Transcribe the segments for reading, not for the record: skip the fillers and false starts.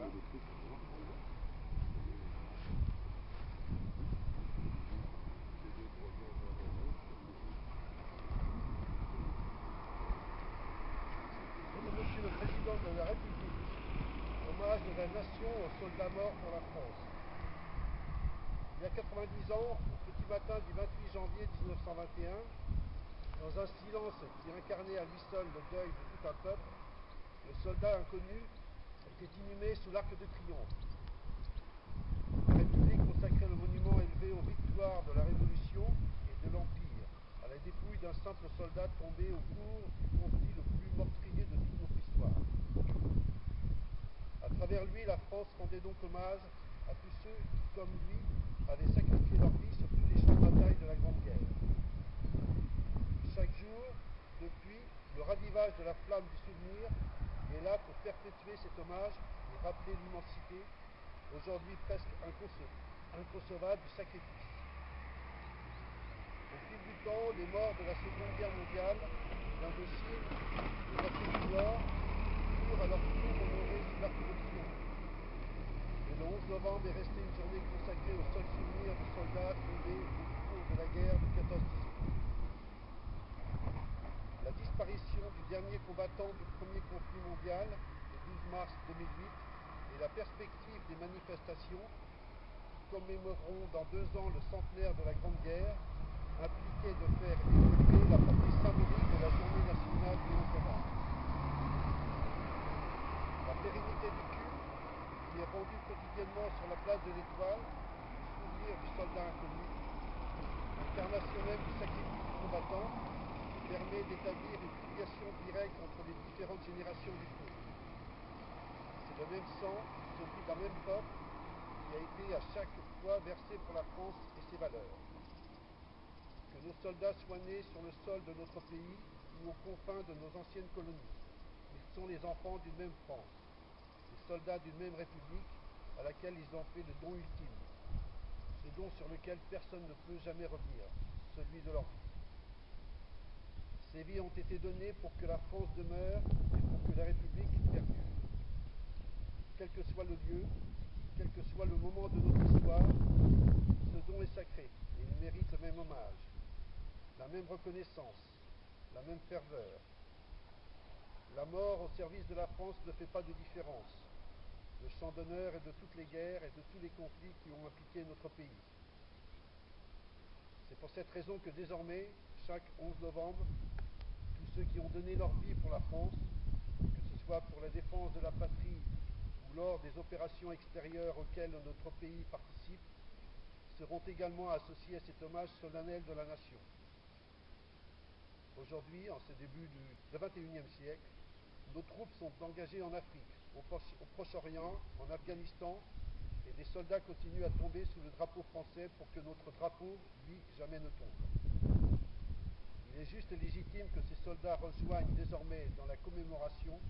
Monsieur le Président de la République, hommage de la nation aux soldats morts pour la France. Il y a 90 ans, au petit matin du 28 janvier 1921, dans un silence qui incarnait à lui seul le deuil de tout un peuple, le soldat inconnu était inhumé sous l'Arc de Triomphe. La République consacrait le monument élevé aux victoires de la Révolution et de l'Empire, à la dépouille d'un simple soldat tombé au cours du conflit le plus meurtrier de toute notre histoire. À travers lui, la France rendait donc hommage à tous ceux qui, comme lui, avaient sacrifié leur vie sur tous les champs de bataille de la Grande Guerre. Chaque jour, depuis, le ravivage de la flamme du souvenir est là pour perpétuer cet hommage et rappeler l'immensité, aujourd'hui presque inconcevable, du sacrifice. Au fil du temps, les morts de la Seconde Guerre mondiale, d'Indochine, de l'Afrique du Nord, furent à leur tour honorés sous l'Arc de Triomphe. Et le 11 novembre est resté une journée consacrée au seul souvenir de soldats tombés au cours de la guerre de 14-18. La disparition du dernier combattant du premier conflit mondial, le 12 mars 2008, et la perspective des manifestations qui commémoreront dans 2 ans le centenaire de la Grande Guerre impliquaient de faire évoluer la portée symbolique de la journée nationale du 11 novembre. La pérennité du culte, qui est rendue quotidiennement sur la place de l'Étoile, du souvenir du soldat inconnu, incarnation même du sacrifice du combattant, permet d'établir une filiation directe entre les différentes générations du peuple. C'est le même sang, celui d'un même peuple, qui a été à chaque fois versé pour la France et ses valeurs. Que nos soldats soient nés sur le sol de notre pays ou aux confins de nos anciennes colonies, ils sont les enfants d'une même France, les soldats d'une même République à laquelle ils ont fait le don ultime, ce don sur lequel personne ne peut jamais revenir, celui de leur vie. Ces vies ont été données pour que la France demeure et pour que la République perdure. Quel que soit le lieu, quel que soit le moment de notre histoire, ce don est sacré et il mérite le même hommage, la même reconnaissance, la même ferveur. La mort au service de la France ne fait pas de différence. Le chant d'honneur est de toutes les guerres et de tous les conflits qui ont impliqué notre pays. C'est pour cette raison que désormais, chaque 11 novembre, tous ceux qui ont donné leur vie pour la France, que ce soit pour la défense de la patrie ou lors des opérations extérieures auxquelles notre pays participe, seront également associés à cet hommage solennel de la nation. Aujourd'hui, en ce début du XXIe siècle, nos troupes sont engagées en Afrique, au Proche-Orient, en Afghanistan, et des soldats continuent à tomber sous le drapeau français pour que notre drapeau, lui, jamais ne tombe. Il est juste et légitime que ces soldats rejoignent désormais dans la commémoration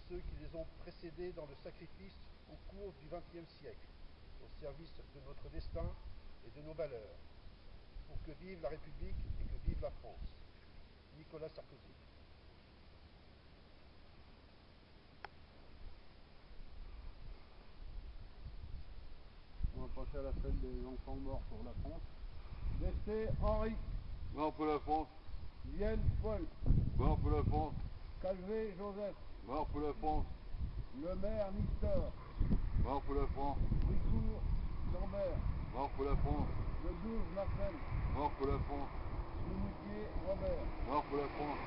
ceux qui les ont précédés dans le sacrifice au cours du XXe siècle, au service de notre destin et de nos valeurs, pour que vive la République et que vive la France. Nicolas Sarkozy. On va passer à la fête des enfants morts pour la France. Desté Henri. Mort pour la France. Vienne Paul. Mort pour la France. Calvé Joseph. Mort pour la France. Le maire Nistor. Mort pour la France. Bricourt Lambert. Mort pour la France. Le 12 Marcel. Mort pour la France. Limitier Robert. Mort pour la France.